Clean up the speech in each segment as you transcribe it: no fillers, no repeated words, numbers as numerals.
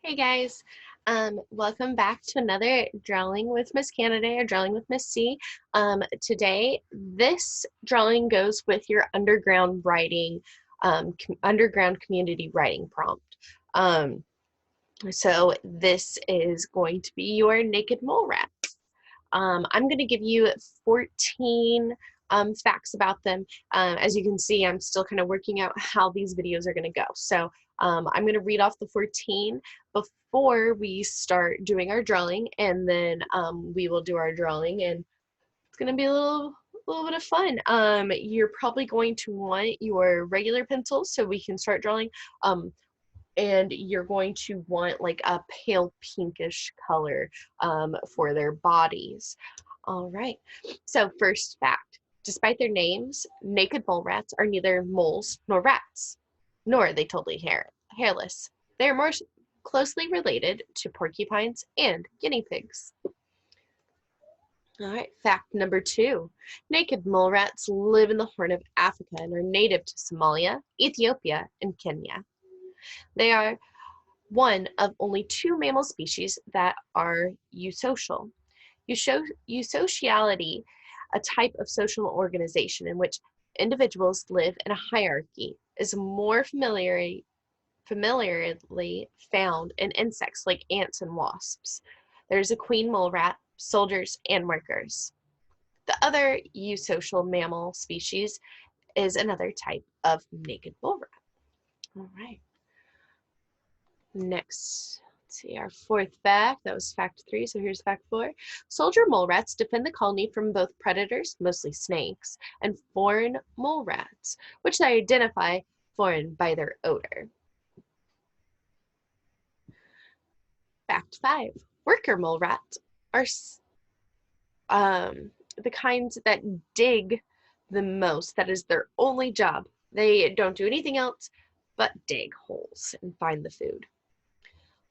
Hey guys, welcome back to another Drawing with Miss Canaday or Drawing with Miss C. Today, this drawing goes with your underground writing, underground community writing prompt. So this is going to be your naked mole rat. I'm going to give you 14 facts about them. As you can see, I'm still kind of working out how these videos are going to go. So I'm going to read off the 14 before we start doing our drawing, and then we will do our drawing, and it's going to be a little bit of fun. You're probably going to want your regular pencils so we can start drawing. And you're going to want like a pale pinkish color for their bodies. All right, so first fact. Despite their names, naked mole rats are neither moles nor rats, nor are they totally hairless. They are more closely related to porcupines and guinea pigs. All right, fact number 2. Naked mole rats live in the Horn of Africa and are native to Somalia, Ethiopia, and Kenya. They are one of only 2 mammal species that are eusocial. Eusociality, a type of social organization in which individuals live in a hierarchy, is more familiarly found in insects like ants and wasps. There's a queen mole rat, soldiers, and workers. The other eusocial mammal species is another type of naked mole rat. All right. Next, let's see, our 4th fact. That was fact 3, so here's fact 4. Soldier mole rats defend the colony from both predators, mostly snakes, and foreign mole rats, which they identify foreign by their odor. Fact 5. Worker mole rats are the kinds that dig the most. That is their only job. They don't do anything else but dig holes and find the food.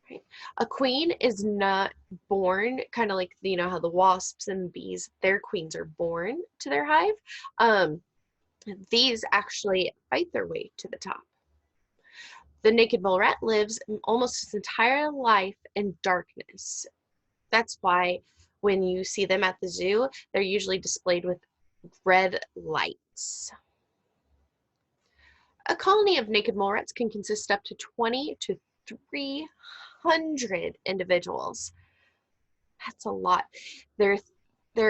Right. A queen is not born, kind of like, you know, how the wasps and bees, their queens are born to their hive. These actually fight their way to the top. The naked mole rat lives almost its entire life in darkness. That's why when you see them at the zoo, they're usually displayed with red lights. A colony of naked mole rats can consist up to 20 to 300 individuals. That's a lot. Their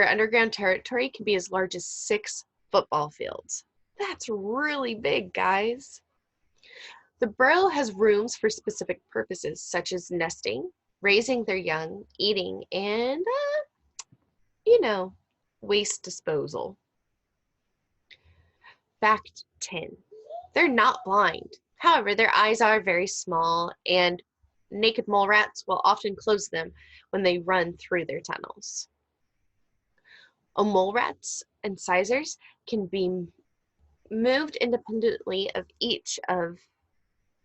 underground territory can be as large as 6 football fields. That's really big, guys. The burrow has rooms for specific purposes, such as nesting, raising their young, eating, and, waste disposal. Fact 10. They're not blind. However, their eyes are very small, and naked mole rats will often close them when they run through their tunnels. A mole rat's incisors can be moved independently of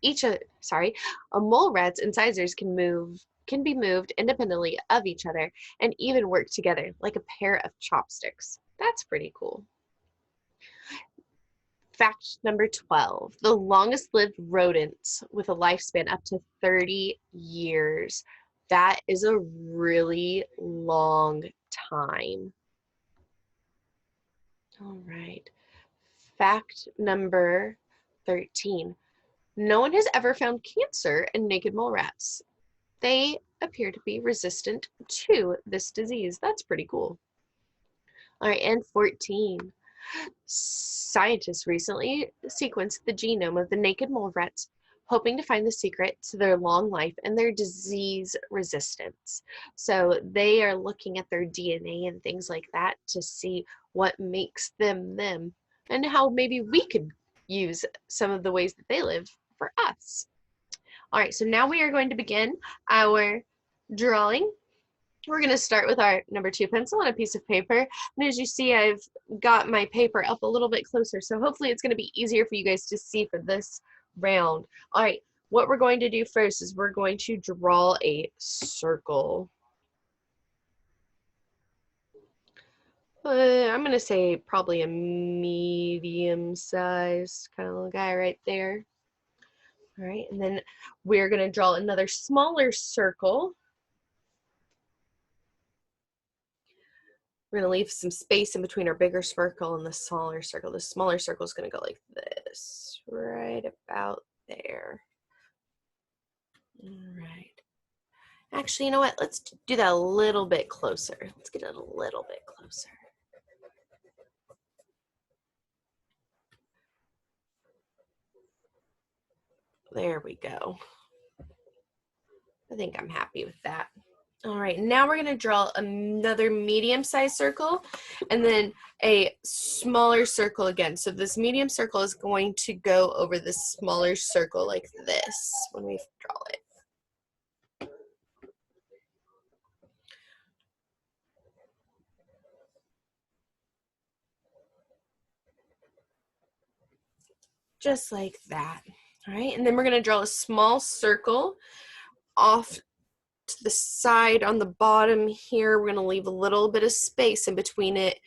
a mole rat's incisors can be moved independently of each other and even work together like a pair of chopsticks. That's pretty cool. Fact number 12. The longest lived rodents with a lifespan up to 30 years. That is a really long time. All right. Fact number 13. No one has ever found cancer in naked mole rats. They appear to be resistant to this disease. That's pretty cool. All right, and 14. Scientists recently sequenced the genome of the naked mole rats, hoping to find the secret to their long life and their disease resistance. So they are looking at their DNA and things like that to see what makes them them and how maybe we could use some of the ways that they live for us. All right, so now we are going to begin our drawing. We're going to start with our number 2 pencil on a piece of paper. And as you see, I've got my paper up a little bit closer, so hopefully it's going to be easier for you guys to see for this round. All right, what we're going to do first is we're going to draw a circle. I'm going to say probably a medium-sized kind of little guy right there. All right, and then we're going to draw another smaller circle. We're going to leave some space in between our bigger circle and the smaller circle. The smaller circle is going to go like this, right about there. All right. Actually, you know what? Let's do that a little bit closer. Let's get it a little bit closer. There we go. I think I'm happy with that. All right, now we're going to draw another medium-sized circle and then a smaller circle again. So this medium circle is going to go over this smaller circle like this when we draw it. Just like that. All right, and then we're going to draw a small circle off to the side on the bottom here. We're going to leave a little bit of space in between it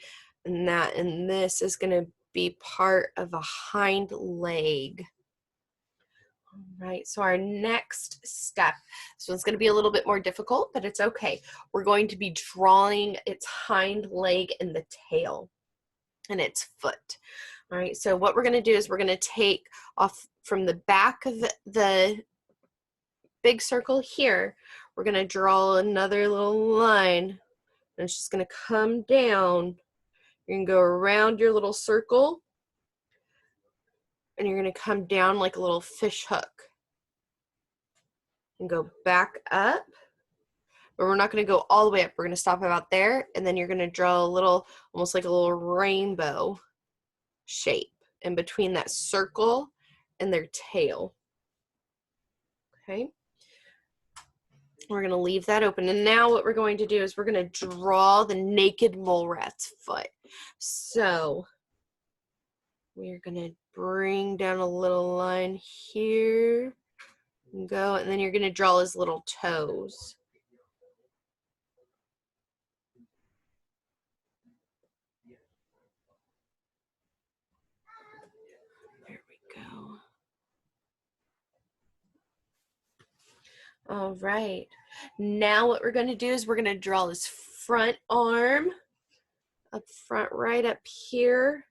and that, and this is going to be part of a hind leg. All right, so our next step, this one's going to be a little bit more difficult, but it's okay. We're going to be drawing its hind leg and the tail and its foot. All right, so what we're going to do is we're going to take off from the back of the big circle here, we're going to draw another little line, and it's just going to come down. You're going to go around your little circle, and you're going to come down like a little fish hook and go back up. But we're not going to go all the way up. We're going to stop about there, and then you're going to draw a little, almost like a little rainbow shape in between that circle and their tail. Okay. We're going to leave that open. And now what we're going to do is we're going to draw the naked mole rat's foot. So we're going to bring down a little line here and go, and then you're going to draw his little toes. There we go. All right. Now what we're going to do is we're going to draw his front arm up front, right up here.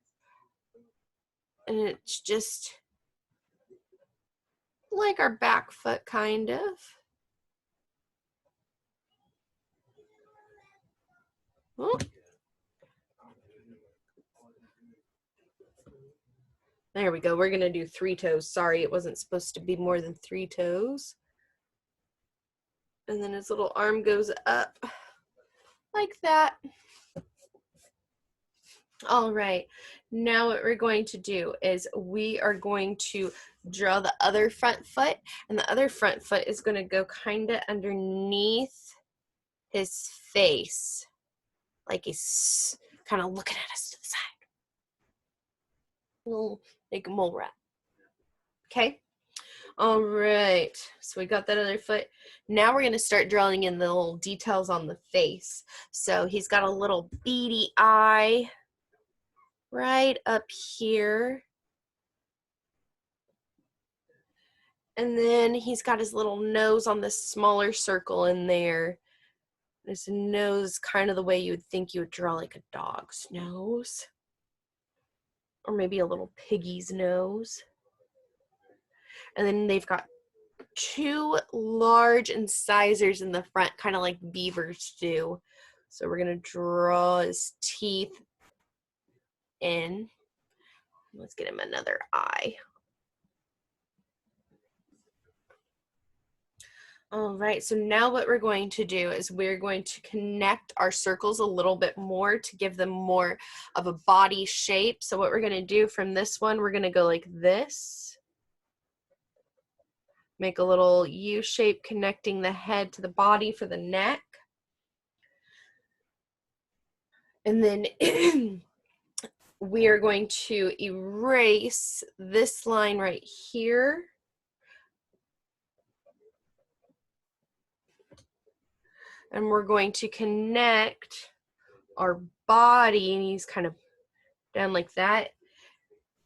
And it's just like our back foot, kind of. Oh. There we go. We're going to do 3 toes. Sorry, it wasn't supposed to be more than 3 toes. And then his little arm goes up like that. All right, now what we're going to do is we are going to draw the other front foot, and the other front foot is going to go kind of underneath his face, like he's kind of looking at us to the side. Little like a mole rat. Okay. All right, so we got that other foot. Now we're going to start drawing in the little details on the face. So he's got a little beady eye right up here. And then he's got his little nose on this smaller circle in there. His nose kind of the way you would think you would draw like a dog's nose. Or maybe a little piggy's nose. And then they've got 2 large incisors in the front, kind of like beavers do. So we're going to draw his teeth in. Let's get him another eye. All right, so now what we're going to do is we're going to connect our circles a little bit more to give them more of a body shape. So what we're going to do from this one, we're going to go like this. Make a little U shape connecting the head to the body for the neck. And then we are going to erase this line right here. And we're going to connect our body, and he's kind of down like that.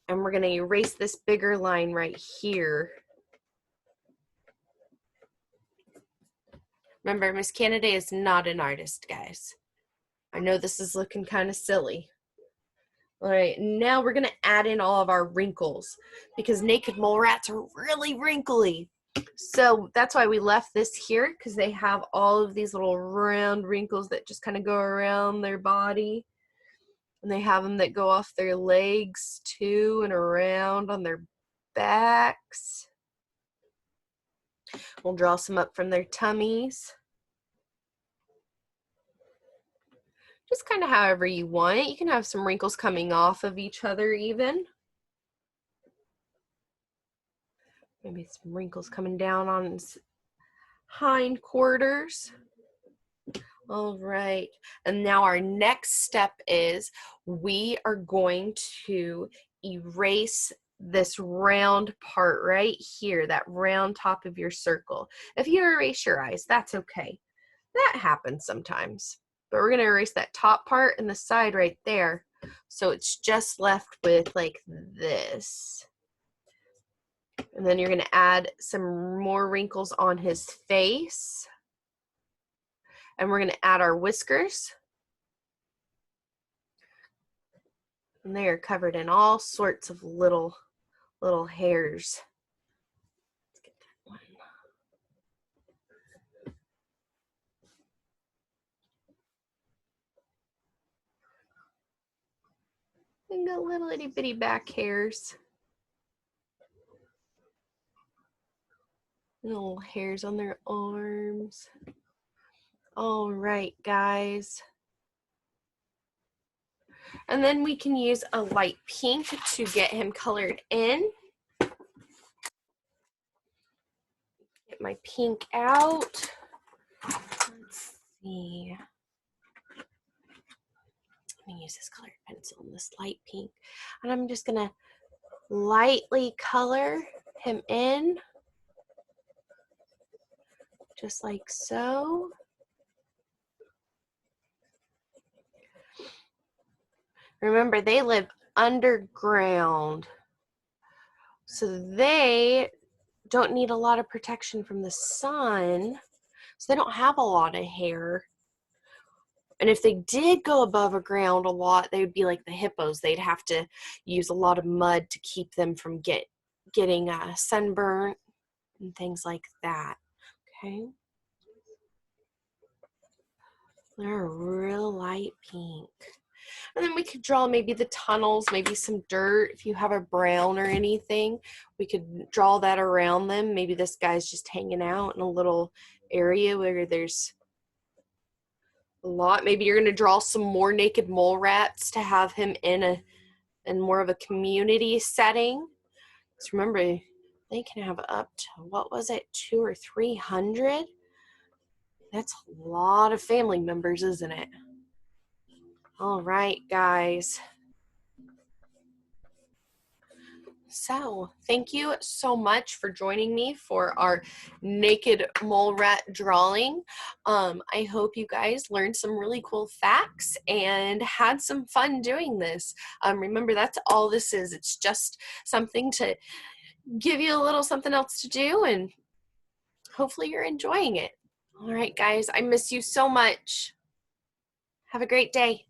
And we're going to erase this bigger line right here. Remember, Miss Canaday is not an artist, guys. I know this is looking kind of silly. All right, now we're gonna add in all of our wrinkles because naked mole rats are really wrinkly. So that's why we left this here, because they have all of these little round wrinkles that just kind of go around their body. And they have them that go off their legs too and around on their backs. We'll draw some up from their tummies. Just kind of however you want it. You can have some wrinkles coming off of each other even. Maybe some wrinkles coming down on his hind quarters. All right, and now our next step is we are going to erase this round part right here, that round top of your circle. If you erase your eyes, that's okay. That happens sometimes. But we're gonna erase that top part and the side right there. So it's just left with like this. And then you're gonna add some more wrinkles on his face. And we're gonna add our whiskers. And they are covered in all sorts of little hairs. Let's get that one. And got little itty bitty back hairs. Little hairs on their arms. All right, guys. And then we can use a light pink to get him colored in. Get my pink out. Let's see. Let me use this colored pencil and this light pink. And I'm just gonna lightly color him in. Just like so. Remember, they live underground, so they don't need a lot of protection from the sun, so they don't have a lot of hair. And if they did go above ground a lot, they would be like the hippos. They'd have to use a lot of mud to keep them from getting sunburnt and things like that. Okay. They're real light pink. And then we could draw maybe the tunnels, maybe some dirt. If you have a brown or anything, we could draw that around them. Maybe this guy's just hanging out in a little area where there's a lot. Maybe you're going to draw some more naked mole rats to have him in more of a community setting. Just remember, they can have up to, what was it, 200 or 300? That's a lot of family members, isn't it? All right, guys. So thank you so much for joining me for our naked mole rat drawing. I hope you guys learned some really cool facts and had some fun doing this. Remember, that's all this is. It's just something to give you a little something else to do, and hopefully you're enjoying it. All right, guys, I miss you so much. Have a great day.